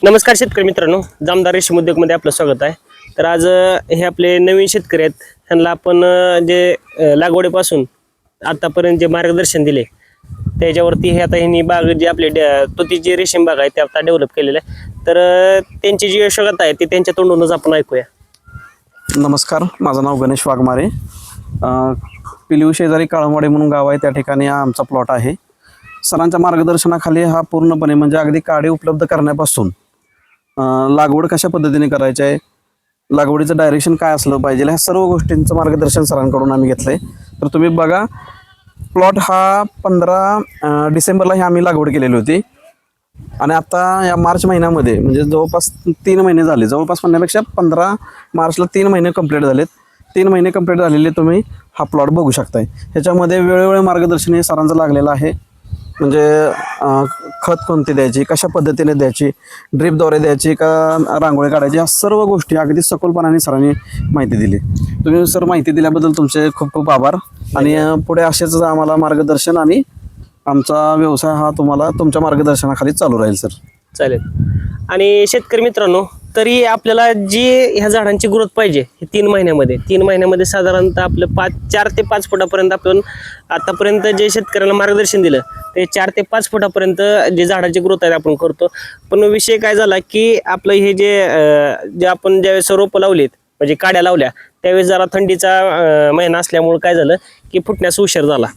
नमस्कार शेतकरी मित्रांनो, जामदार रेशीम उद्योगमध्ये आपलं स्वागत आहे। तर आज हे आपले नवीन शेतकरी आहेत, त्यांना आपण लागवडीपासून आतापर्यंत जे मार्गदर्शन दिले त्याच्यावरती हे आता ह्यांनी बाग जी आपली तुती जी रेशीम बाग आहे ते आता डेव्हलप केलेलं आहे। तर त्यांची जी यशोगाथा आहे ती त्यांच्या तोंडूनच आपण ऐकूया। नमस्कार, माझं नाव गणेश वाघमारे। पिलीव शेजारी काळंवाडी म्हणून गाव आहे, त्या ठिकाणी हा आमचा प्लॉट आहे। सरांच्या मार्गदर्शनाखाली हा पूर्णपणे म्हणजे अगदी काडी उपलब्ध करण्यापासून लागवड कशा पद्धतीने करायची आहे, लागवडीचं डायरेक्शन काय असलं पाहिजे, ह्या सर्व गोष्टींचं मार्गदर्शन सरांकडून आम्ही घेतलंय। तर तुम्ही बघा, प्लॉट हा 15 डिसेंबरला ही आम्ही लागवड केलेली होती आणि आता या मार्च महिन्यामध्ये म्हणजे जवळपास 3 महिने झाले, जवळपास म्हणण्यापेक्षा 15 मार्चला 3 महिने कंप्लीट झालेत। 3 महिने कंप्लीट झालेले तुम्ही हा प्लॉट बघू शकताय। ह्याच्यामध्ये वेळोवेळी मार्गदर्शन हे सरांचं लागलेलं आहे। म्हणजे खत कोणते द्यायची, कशा पद्धतीने द्यायची, ड्रिपद्वारे द्यायची का रांगोळी काढायची, या सर्व गोष्टी अगदी सखोलपणाने सरांनी माहिती दिली। तुम्ही सर माहिती दिल्याबद्दल तुमचे खूप खूप आभार आणि पुढे असेच आम्हाला मार्गदर्शन आणि आमचा व्यवसाय हा तुम्हाला तुमच्या मार्गदर्शनाखाली चालू राहील सर। चालेल। आणि शेतकरी मित्रांनो, तरी आपल्याला जी ह्या झाडांची ग्रोथ पाहिजे हे 3 महिन्यामध्ये साधारणतः आपलं 4 ते 5 फुटापर्यंत आपण आतापर्यंत जे शेतकऱ्याला मार्गदर्शन दिलं ते 4 ते 5 फुटापर्यंत जे झाडाची ग्रोथ आहे आपण करतो। पण विषय काय झाला की आपलं हे जे आपण ज्यावेळेस रोपं लावलीत म्हणजे काड्या लावल्या त्यावेळेस जरा थंडीचा महिना असल्यामुळे काय झालं की फुटण्यास उशीर झाला।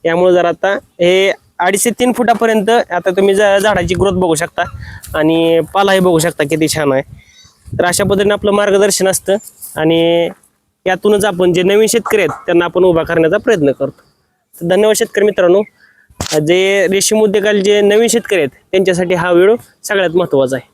यामुळे जर आता हे 2.5 ते 3 फुटापर्यंत आता तुम्ही झाडाची ग्रोथ बघू शकता आणि पालाही बघू शकता किती छान आहे। तर अशा पद्धतीने आपलं मार्गदर्शन असतं आणि यातूनच आपण जे नवीन शेतकरी आहेत त्यांना आपण उभा करण्याचा प्रयत्न करतो। तर धन्यवाद शेतकरी मित्रांनो। जे रेशीम उद्योगाला जे नवीन शेतकरी आहेत त्यांच्यासाठी हा व्हिडिओ सगळ्यात महत्त्वाचा आहे।